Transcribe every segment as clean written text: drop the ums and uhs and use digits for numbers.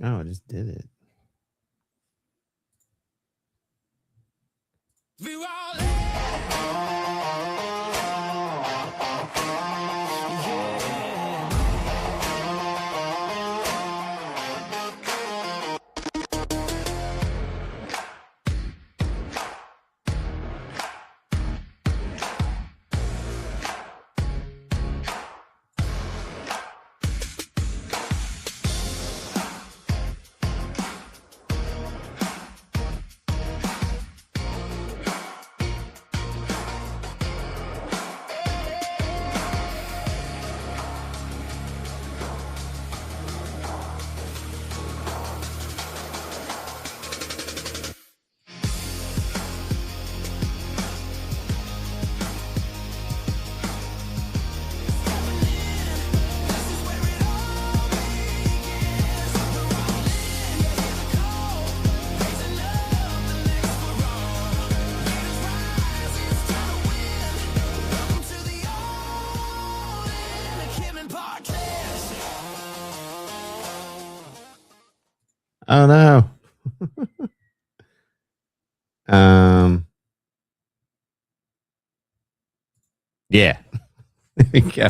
Oh, I just did it. Oh no. Yeah. There we go.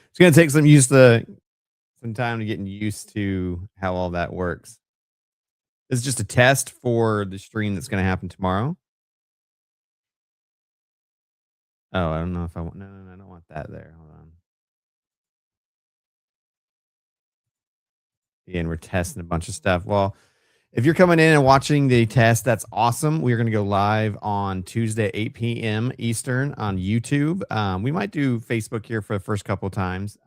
It's gonna take some time to getting used to how all that works. This is just a test for the stream that's gonna happen tomorrow. Oh, I don't know if I want no, I don't want that there. Hold on. Yeah, and we're testing a bunch of stuff. Well, if you're coming in and watching the test, that's awesome. We're going to go live on Tuesday, 8 p.m. Eastern on YouTube. We might do Facebook here for the first couple of times.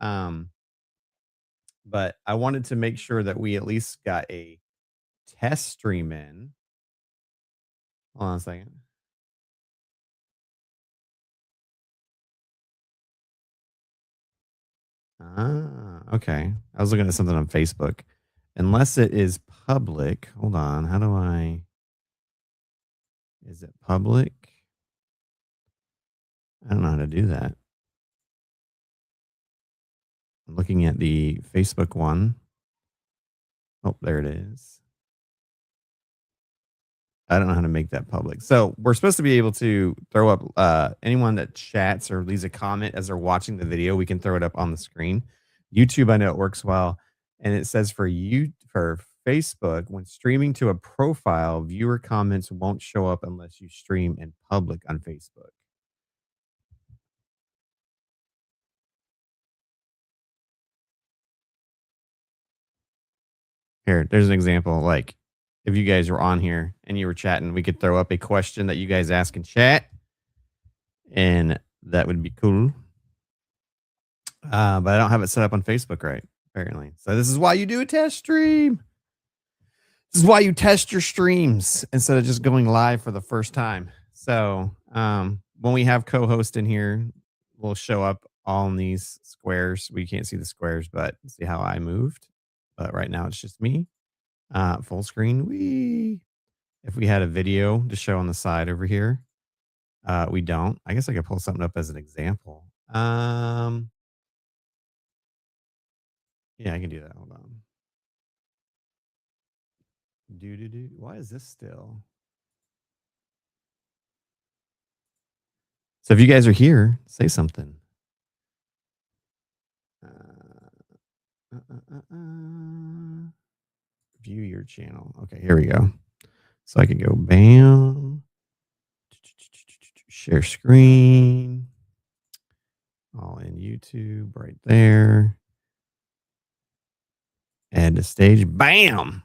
But I wanted to make sure that we at least got a test stream in. Hold on a second. Okay. I was looking at something on Facebook. Unless it is public. Hold on. How do I? Is it public? I don't know how to do that. I'm looking at the Facebook one. Oh, there it is. I don't know how to make that public. So we're supposed to be able to throw up anyone that chats or leaves a comment as they're watching the video. We can throw it up on the screen. YouTube, I know it works well, and it says for Facebook when streaming to a profile, viewer comments won't show up unless you stream in public on Facebook. Here, there's an example. Like if you guys were on here and you were chatting, we could throw up a question that you guys ask in chat, and that would be cool. But I don't have it set up on Facebook right, apparently. So this is why you do a test stream. This is why you test your streams instead of just going live for the first time. So when we have co-host in here, we'll show up all in these squares. We can't see the squares, but see how I moved. But right now it's just me. Full screen. If we had a video to show on the side over here, we don't. I guess I could pull something up as an example. Yeah, I can do that. Hold on. Do. Why is this still? So if you guys are here, say something. View your channel. Okay, here we go. So I can go bam, share screen, all in YouTube right there. Add to stage, bam.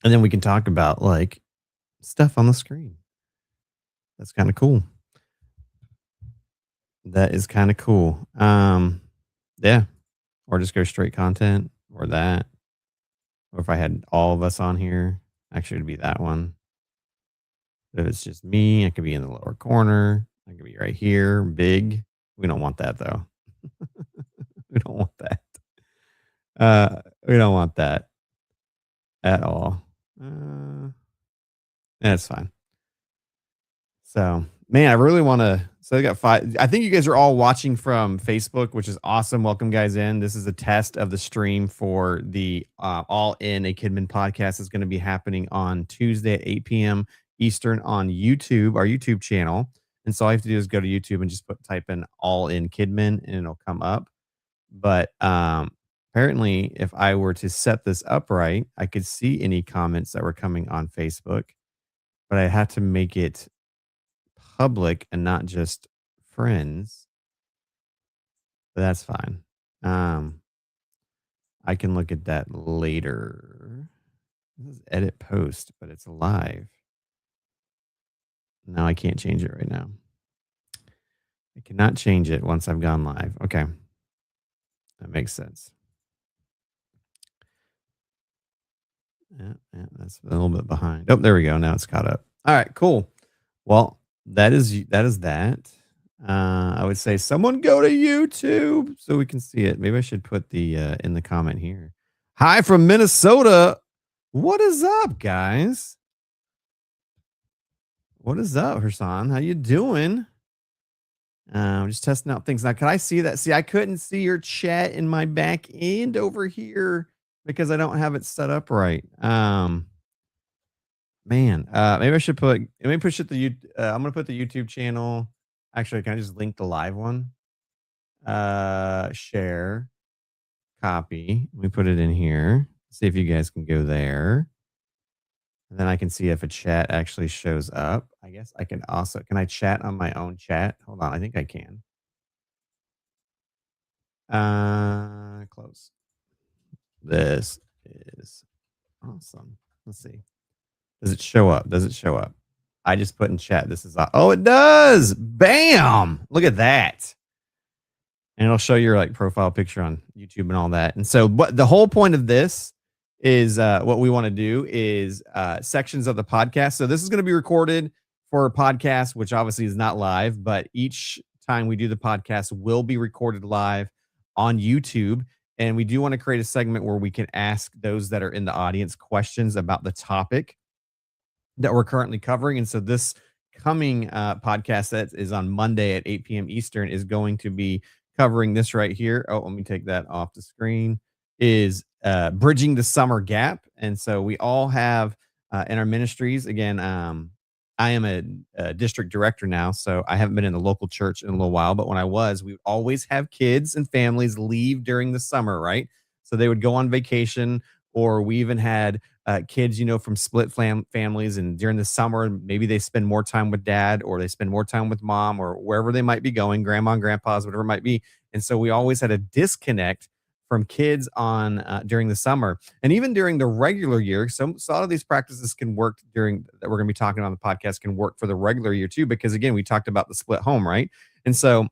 And then we can talk about like stuff on the screen. That's kind of cool. That is kind of cool. Yeah. Or just go straight content or that. Or if I had all of us on here, actually it'd be that one. But if it's just me, I could be in the lower corner. I could be right here, big. We don't want that though. We don't want that. We don't want that at all. That's fine. So Man, I really want to. So I got five. I think you guys are all watching from Facebook, which is awesome. Welcome, guys, in. This is a test of the stream for the All In a Kidman podcast. Is going to be happening on Tuesday at 8 p.m. Eastern on YouTube, our YouTube channel. And so all I have to do is go to YouTube and just type in All In Kidman, and it'll come up. But apparently, if I were to set this up right, I could see any comments that were coming on Facebook, but I had to make it public and not just friends. But that's fine. Um, I can look at that later. This is edit post, but it's live. No, I can't change it right now. I cannot change it once I've gone live. Okay. That makes sense. Yeah, that's a little bit behind. Oh, there we go. Now it's caught up. All right, cool. Well, that is that. I would say someone go to YouTube so we can see it. Maybe I should put the in the comment here. Hi from Minnesota. What is up, guys? What is up, Hassan? How you doing? I'm just testing out things now. Can I see that? See, I couldn't see your chat in my back end over here because I don't have it set up right. Man, maybe I should put. Let me push it the. I'm gonna put the YouTube channel. Actually, can I just link the live one? Share, copy. Let me put it in here. See if you guys can go there. And then I can see if a chat actually shows up. I guess I can also. Can I chat on my own chat? Hold on, I think I can. Close. This is awesome. Let's see. Does it show up? Does it show up? I just put in chat. This is oh, it does. Bam! Look at that. And it'll show your like profile picture on YouTube and all that. And so, what the whole point of this is, what we want to do is sections of the podcast. So this is going to be recorded for a podcast, which obviously is not live, but each time we do the podcast will be recorded live on YouTube. And we do want to create a segment where we can ask those that are in the audience questions about the topic that we're currently covering. And so this coming podcast that is on Monday at 8 p.m. Eastern is going to be covering this right here. Oh, let me take that off the screen. Is bridging the summer gap. And so we all have in our ministries, again, I am a district director now, so I haven't been in the local church in a little while. But when I was, we would always have kids and families leave during the summer, right? So they would go on vacation, or we even had kids, from split families. And during the summer, maybe they spend more time with dad, or they spend more time with mom, or wherever they might be going, grandma and grandpa's, whatever it might be. And so we always had a disconnect from kids on during the summer, and even during the regular year. So a lot of these practices can work during that we're going to be talking on the podcast can work for the regular year too, because again, we talked about the split home, right? And so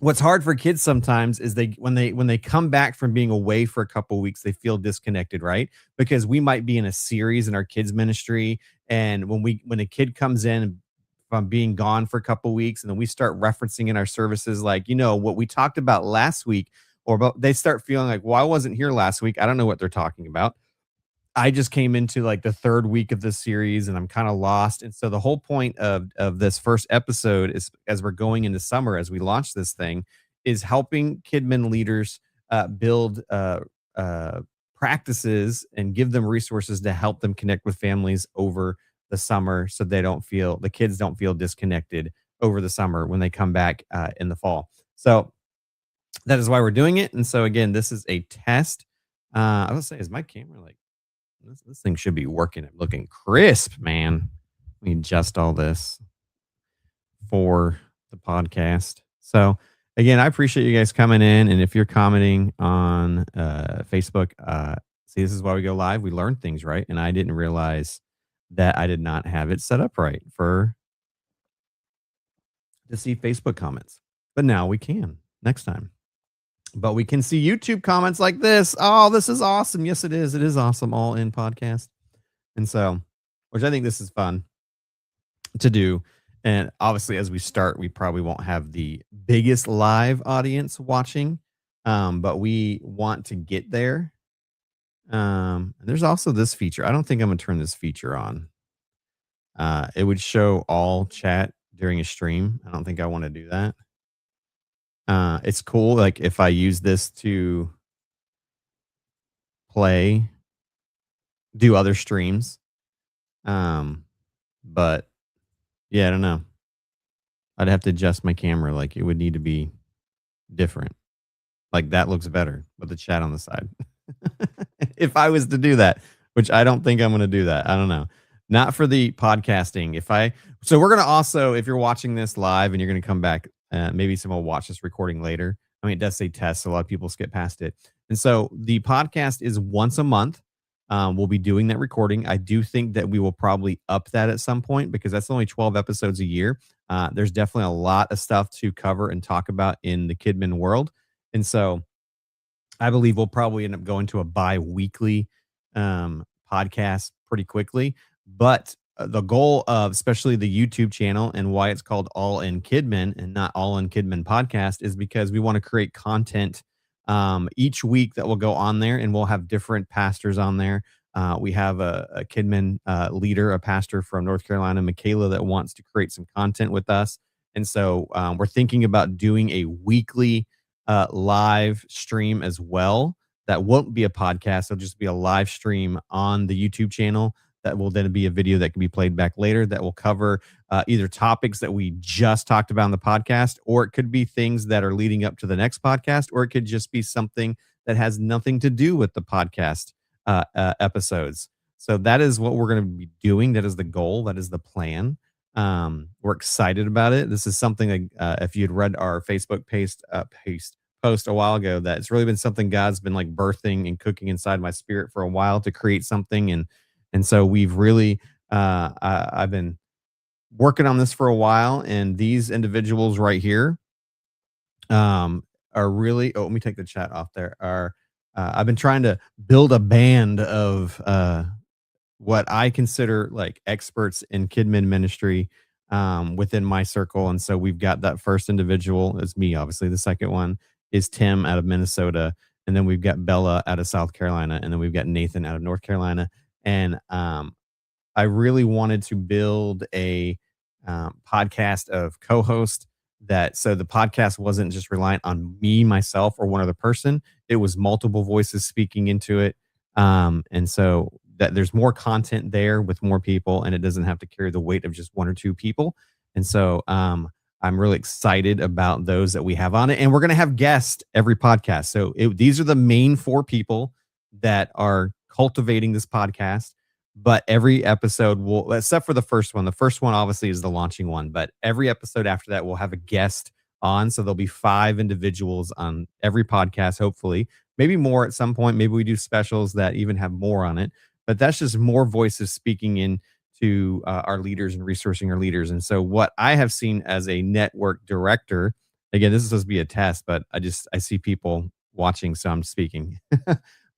what's hard for kids sometimes is when they come back from being away for a couple weeks, they feel disconnected, right? Because we might be in a series in our kids ministry, and when a kid comes in from being gone for a couple weeks, and then we start referencing in our services like, what we talked about last week, or about, they start feeling like, well, I wasn't here last week, I don't know what they're talking about. I just came into like the third week of this series and I'm kind of lost. And so the whole point of this first episode is, as we're going into summer, as we launch this thing, is helping Kidman leaders build practices and give them resources to help them connect with families over the summer, so the kids don't feel disconnected over the summer when they come back in the fall. So that is why we're doing it. And so again, this is a test. I was say, is my camera like, this thing should be working and looking crisp, man. Let me adjust all this for the podcast. So again, I appreciate you guys coming in. And if you're commenting on Facebook, see, this is why we go live. We learn things, right? And I didn't realize that I did not have it set up right to see Facebook comments. But now we can next time. But we can see YouTube comments like this. Oh, this is awesome. Yes, it is. It is awesome. All in podcast. And so, which I think this is fun to do. And obviously, as we start, we probably won't have the biggest live audience watching, but we want to get there. And there's also this feature. I don't think I'm going to turn this feature on. It would show all chat, during a stream. I don't think I want to do that. It's cool, like if I use this to play, do other streams. Um, but yeah, I don't know. I'd have to adjust my camera. Like it would need to be different. Like that looks better with the chat on the side. If I was to do that, which I don't think I'm going to do that. I don't know. Not for the podcasting. So we're going to also, if you're watching this live and you're going to come back, maybe someone will watch this recording later. I mean, it does say test, so a lot of people skip past it. And so the podcast is once a month. We'll be doing that recording. I do think that we will probably up that at some point because that's only 12 episodes a year. There's definitely a lot of stuff to cover and talk about in the Kidmin world. And so I believe we'll probably end up going to a bi-weekly podcast pretty quickly. But the goal of especially the YouTube channel and why it's called All in Kidmin and not All in Kidmin Podcast is because we want to create content each week that will go on there, and we'll have different pastors on there. We have a Kidmin leader, a pastor from North Carolina, Michaela, that wants to create some content with us. And so we're thinking about doing a weekly live stream as well. That won't be a podcast. It'll just be a live stream on the YouTube channel. That will then be a video that can be played back later that will cover either topics that we just talked about in the podcast, or it could be things that are leading up to the next podcast, or it could just be something that has nothing to do with the podcast episodes. So that is what we're going to be doing. That is the goal. That is the plan. We're excited about it. This is something like if you'd read our Facebook post a while ago, that it's really been something God's been like birthing and cooking inside my spirit for a while to create something. And so we've really I've been working on this for a while, and these individuals right here are really, oh, let me take the chat off there, are I've been trying to build a band of what I consider like experts in Kidmin ministry within my circle. And so we've got that first individual is me, obviously. The second one is Tim out of Minnesota. And then we've got Bella out of South Carolina. And then we've got Nathan out of North Carolina. And I really wanted to build a podcast of co-host that, so the podcast wasn't just reliant on me, myself, or one other person. It was multiple voices speaking into it. And so that there's more content there with more people, and it doesn't have to carry the weight of just one or two people. And so I'm really excited about those that we have on it. And we're going to have guests every podcast. So these are the main four people that are cultivating this podcast. But every episode will, except for the first one obviously is the launching one, but every episode after that we'll have a guest on. So there'll be 5 individuals on every podcast, hopefully, maybe more at some point. Maybe we do specials that even have more on it, but that's just more voices speaking into our leaders and resourcing our leaders. And so what I have seen as a network director, again, this is supposed to be a test, but I see people watching, so I'm speaking.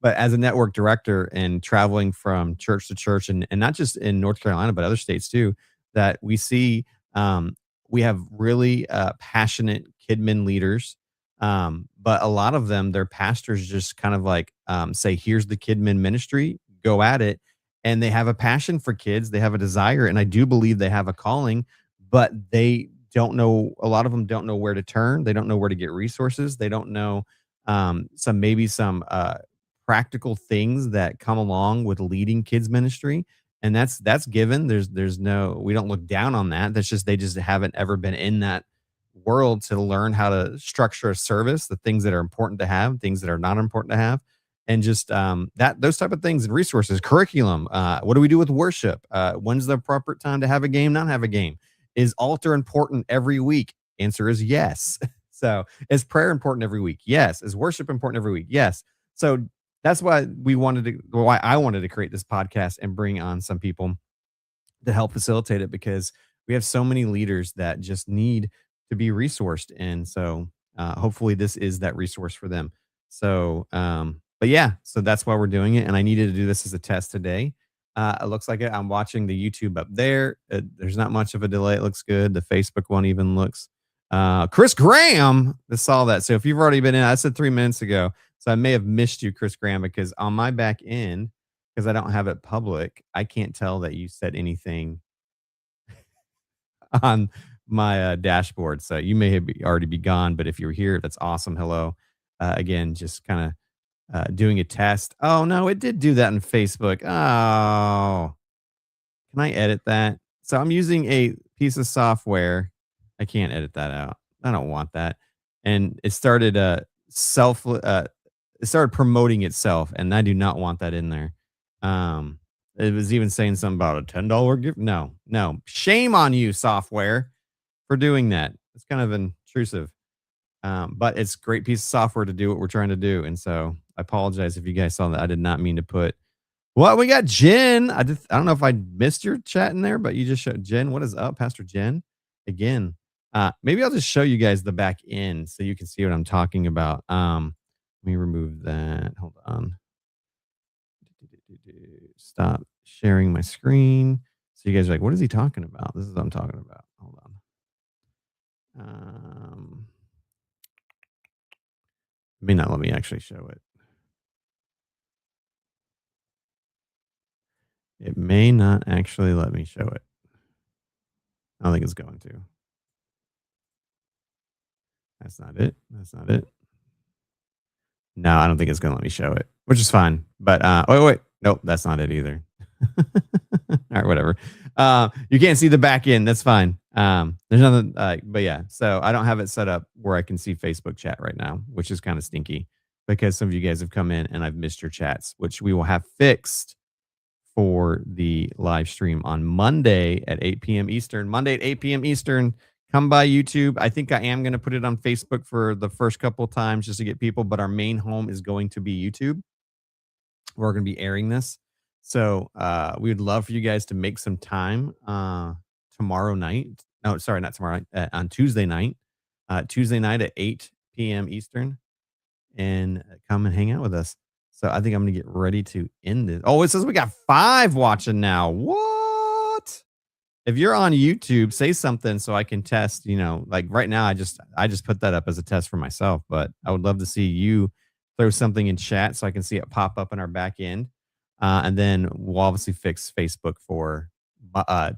But as a network director and traveling from church to church, and not just in North Carolina, but other states too, that we see we have really passionate Kidmin leaders. But a lot of them, their pastors just kind of like say, here's the Kidmin ministry, go at it. And they have a passion for kids. They have a desire. And I do believe they have a calling, but they don't know, a lot of them don't know where to turn. They don't know where to get resources. They don't know some practical things that come along with leading kids ministry. And that's given. There's no, we don't look down on that. That's just, they just haven't ever been in that world to learn how to structure a service, the things that are important to have, things that are not important to have, and just that those type of things and resources, curriculum. What do we do with worship? When's the appropriate time to have a game, not have a game? Is altar important every week? Answer is yes. So is prayer important every week? Yes. Is worship important every week? Yes. So that's why I wanted to create this podcast and bring on some people to help facilitate it, because we have so many leaders that just need to be resourced. And so hopefully this is that resource for them. So, but yeah, so that's why we're doing it. And I needed to do this as a test today. It looks like it. I'm watching the YouTube up there. There's not much of a delay. It looks good. The Facebook one even looks. Chris Graham, I saw that. So if you've already been in, I said 3 minutes ago. So I may have missed you, Chris Graham, because on my back end, because I don't have it public, I can't tell that you said anything on my dashboard. So you may have already be gone, but if you're here, that's awesome. Hello. Again, just kind of doing a test. Oh no, it did do that on Facebook. Oh, can I edit that? So I'm using a piece of software. I can't edit that out. I don't want that. And it started it started promoting itself, and I do not want that in there. Um it was even saying something about a $10 gift. No, no. Shame on you, software, for doing that. It's kind of intrusive. But it's a great piece of software to do what we're trying to do. And so I apologize if you guys saw that. I did not mean to put well, we got Jen. I don't know if I missed your chat in there, but you just showed Jen. What is up, Pastor Jen? Again, maybe I'll just show you guys the back end so you can see what I'm talking about. Let me remove that. Hold on. Stop sharing my screen. So you guys are like, what is he talking about? This is what I'm talking about. Hold on. It may not let me actually show it. It may not actually let me show it. I don't think it's going to. That's not it. That's not it. No, I don't think it's gonna let me show it, which is fine. But wait. Nope, that's not it either. All right, whatever. You can't see the back end. That's fine. There's nothing but yeah. So I don't have it set up where I can see Facebook chat right now, which is kind of stinky because some of you guys have come in and I've missed your chats, which we will have fixed for the live stream on Monday at 8 p.m. Eastern. Monday at 8 p.m. Eastern. Come by YouTube. I think I am going to put it on Facebook for the first couple of times just to get people, but our main home is going to be YouTube. We're going to be airing this. So we would love for you guys to make some time tomorrow night. No, sorry, not tomorrow. On Tuesday night. Tuesday night at 8 p.m. Eastern. And come and hang out with us. So I think I'm going to get ready to end it. Oh, it says we got 5 watching now. What? If you're on YouTube, say something so I can test, like right now I just put that up as a test for myself, but I would love to see you throw something in chat so I can see it pop up in our back end. And then we'll obviously fix Facebook for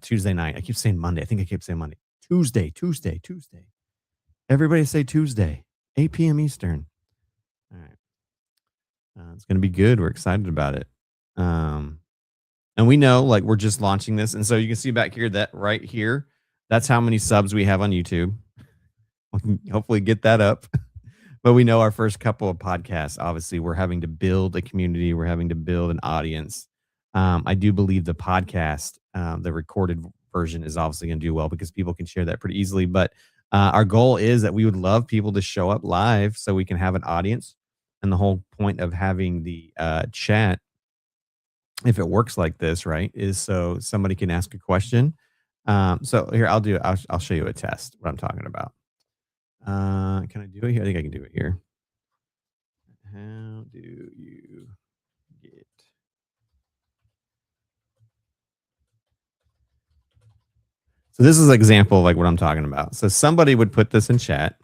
Tuesday night. I keep saying Monday. I think I keep saying Monday. Tuesday. Everybody say Tuesday, 8 p.m. Eastern. All right. It's going to be good. We're excited about it. And we know like we're just launching this. And so you can see back here that right here, that's how many subs we have on YouTube. We can hopefully get that up. But we know our first couple of podcasts, obviously, we're having to build a community. We're having to build an audience. I do believe the podcast, the recorded version is obviously going to do well because people can share that pretty easily. But our goal is that we would love people to show up live so we can have an audience. And the whole point of having the chat, if it works like this, right, is so somebody can ask a question. So here, I'll show you a test, what I'm talking about. Can I do it here? I think I can do it here. How do you get... So this is an example of like what I'm talking about. So somebody would put this in chat.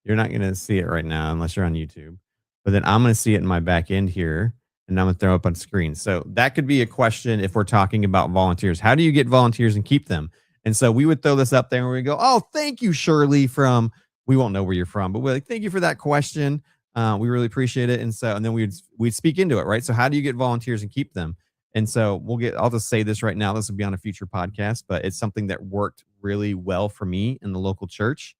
You're not going to see it right now unless you're on YouTube. But then I'm going to see it in my back end here. And I'm going to throw up on screen. So that could be a question if we're talking about volunteers. How do you get volunteers and keep them? And so we would throw this up there and we go, oh, thank you, Shirley from, we won't know where you're from, but we're like, thank you for that question. We really appreciate it. And then we'd speak into it, right? So how do you get volunteers and keep them? And so I'll just say this right now. This will be on a future podcast, but it's something that worked really well for me in the local church,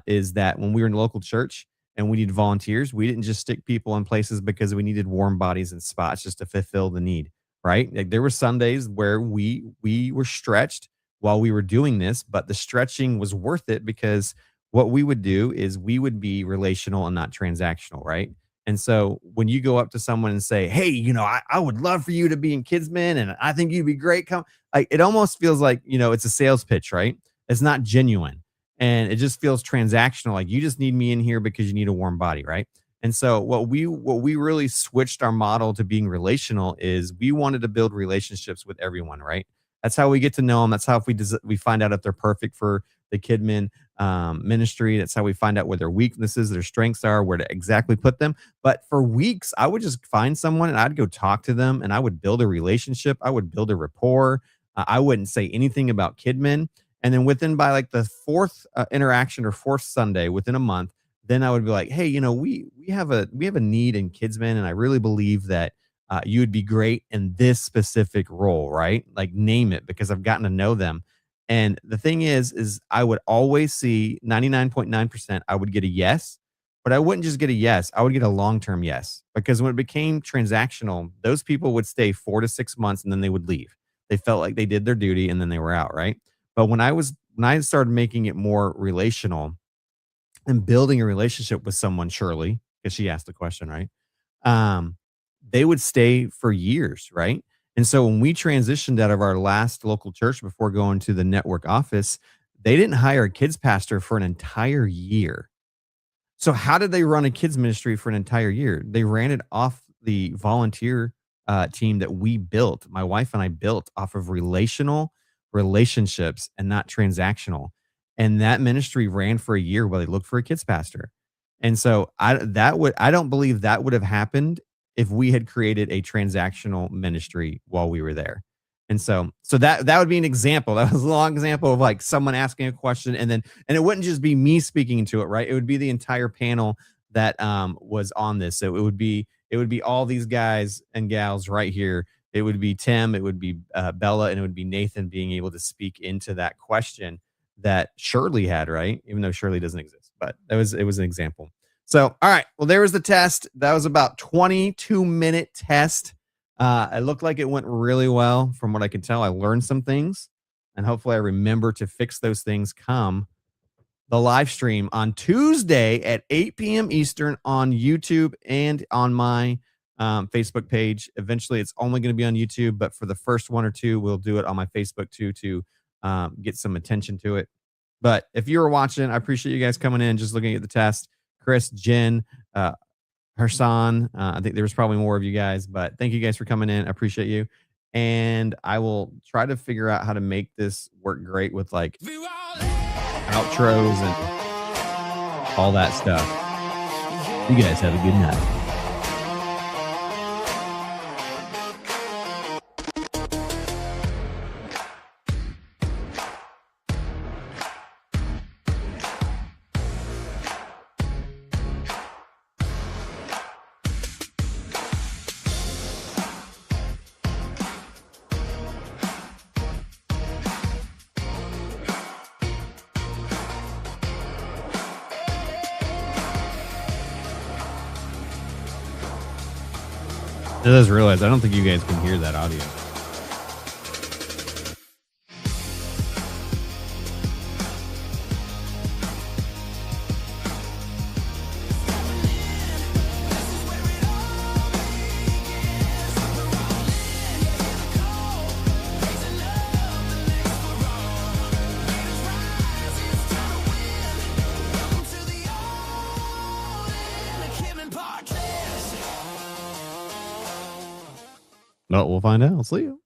is that when we were in the local church, and we needed volunteers, we didn't just stick people in places because we needed warm bodies and spots just to fulfill the need, right? Like there were Sundays where we were stretched while we were doing this, but the stretching was worth it because what we would do is we would be relational and not transactional, right? And so when you go up to someone and say, hey, I would love for you to be in Kidsman and I think you'd be great. Come, like it almost feels like, it's a sales pitch, right? It's not genuine. And it just feels transactional. Like you just need me in here because you need a warm body, right? And so what we really switched our model to being relational is we wanted to build relationships with everyone, right? That's how we get to know them. That's how we find out if they're perfect for the Kidmin ministry. That's how we find out where their weaknesses, their strengths are, where to exactly put them. But for weeks, I would just find someone and I'd go talk to them and I would build a relationship. I would build a rapport. I wouldn't say anything about Kidmin. And then within by like the fourth interaction or fourth Sunday within a month, then I would be like, hey, we have a need in Kidsman, and I really believe that you would be great in this specific role, right? Like name it because I've gotten to know them. And the thing is I would always see 99.9%, I would get a yes, but I wouldn't just get a yes. I would get a long-term yes because when it became transactional, those people would stay 4 to 6 months and then they would leave. They felt like they did their duty and then they were out, right? But when I started making it more relational and building a relationship with someone, Shirley, because she asked the question, right? Um, they would stay for years, right? And so when we transitioned out of our last local church before going to the network office, they didn't hire a kids pastor for an entire year. So how did they run a kids ministry for an entire year? They ran it off the volunteer team that we built. My wife and I built off of relational relationships and not transactional. And that ministry ran for a year while they looked for a kids pastor. And so I don't believe that would have happened if we had created a transactional ministry while we were there. And so that would be an example. That was a long example of like someone asking a question and it wouldn't just be me speaking to it, right? It would be the entire panel that was on this. So it would be all these guys and gals right here. It would be Tim, it would be Bella, and it would be Nathan being able to speak into that question that Shirley had, right? Even though Shirley doesn't exist, but it was an example. So, all right. Well, there was the test. That was about 22-minute test. It looked like it went really well from what I could tell. I learned some things, and hopefully I remember to fix those things come the live stream on Tuesday at 8 p.m. Eastern on YouTube and on my Facebook page. Eventually, it's only going to be on YouTube, but for the first one or two, we'll do it on my Facebook too to get some attention to it. But if you were watching, I appreciate you guys coming in, just looking at the test. Chris, Jen, Harsan. I think there was probably more of you guys, but thank you guys for coming in. I appreciate you. And I will try to figure out how to make this work great with like outros and all that stuff. You guys have a good night. I just realized I don't think you guys can hear that audio. No, we'll find out. See you.